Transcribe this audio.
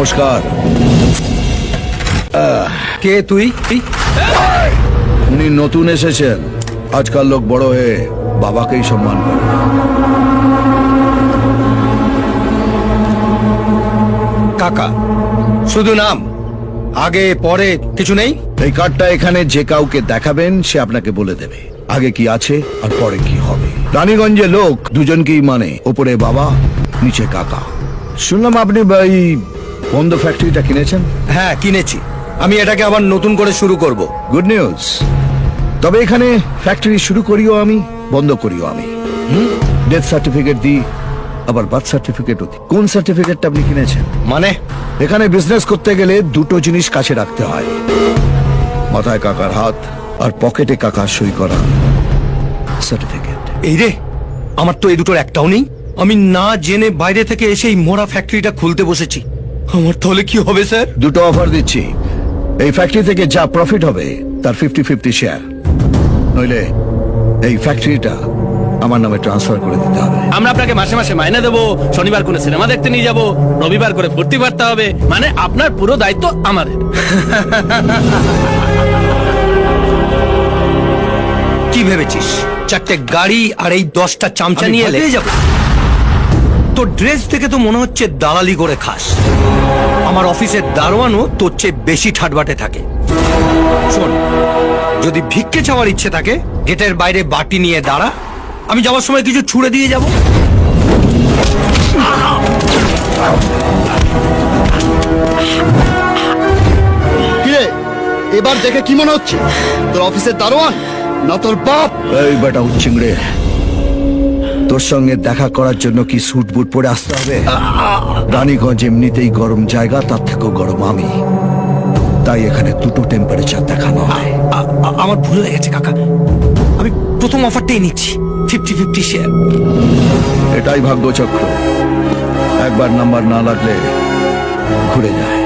নমস্কার। কে তুই? উনি নতুন এসেছেন। আজকাল লোক বড় হয়ে বাবাকেই সম্মান করে। কাকা শুধু নাম, আগে পরে কিছু নেই? এই কার্ডটা এখানে যে কাউকে দেখাবেন সে আপনাকে বলে দেবে আগে কি আছে আর পরে কি হবে। রানীগঞ্জে লোক দুজনকেই মানে, ওপরে বাবা নিচে কাকা। শুনলাম আপনি এই বন্ধ ফ্যাক্টরিটা কিনেছেন? হ্যাঁ কিনেছি, আমি এটাকে আবার নতুন করে শুরু করব। Good news. তবে এখানে ফ্যাক্টরি শুরু করিও আমি, বন্ধ করিও আমি। ডেথ সার্টিফিকেট দিই, আবার বার্থ সার্টিফিকেটও দিই। কোন সার্টিফিকেটটা আপনি কিনেছেন? মানে এখানে বিজনেস করতে গেলে দুটো জিনিস কাছে রাখতে হয়, মাথায় কাকার হাত আর পকেটে কাকার সই করা সার্টিফিকেট। এই রে, আমার তো এই দুটোর একটাও নেই। আমি না জেনে বাইরে থেকে এসে এই মোড়া ফ্যাক্টরিটা খুলতে বসেছি। আমার তাহলে কি হবে স্যার? দুটো অফার দিচ্ছি। এই ফ্যাক্টরি থেকে যা প্রফিট হবে তার 50-50 শেয়ার, নইলে এই ফ্যাক্টরিটা আমার নামে ট্রান্সফার করে দিতে হবে। আমরা আপনাকে মাসে মাসে মাইনে দেবো, শনিবার করে সিনেমা দেখতে নিয়ে যাব, রবিবার করে ফুর্তি পারতে হবে, মানে আপনার পুরো দায়িত্ব আমাদের। কি ভেবেছিস চারটে গাড়ি আর এই 10টা চামচা আমি নিয়ে ভয় লেগে যাব? তোর ড্রেস থেকে তো মনে হচ্ছে দালালি করে খাস। আমার অফিসের দারোয়ানও তোর চেয়ে বেশি ঠাটবাটে থাকে। শোন, যদি ভিক্ষে চাওয়ার ইচ্ছে থাকে গেটের বাইরে বাটি নিয়ে দাঁড়া, আমি যাওয়ার সময় কিছু ছুঁড়ে দিয়ে যাব। কিরে, এবার দেখে কি মনে হচ্ছে? তোর অফিসের দারোয়ান না তোর বাপ? এই বেটা উচ্চিংড়ে, তোর সঙ্গে দেখা করার জন্য কি স্যুট বুট পরে আসতে হবে? রানীগঞ্জ এমনিতেই গরম জায়গা, তার থেকেও গরম আমি, তাই এখানে দুটো টেম্পারেচার দেখানো হয়। আমার ভুল হয়ে গেছে কাকা, আমি প্রথম অফারটাই নিচ্ছি, 50-50 শেয়ার। এটাই ভাগ্যচক্র, একবার নাম্বার না লাগলে ঘুরে যায়।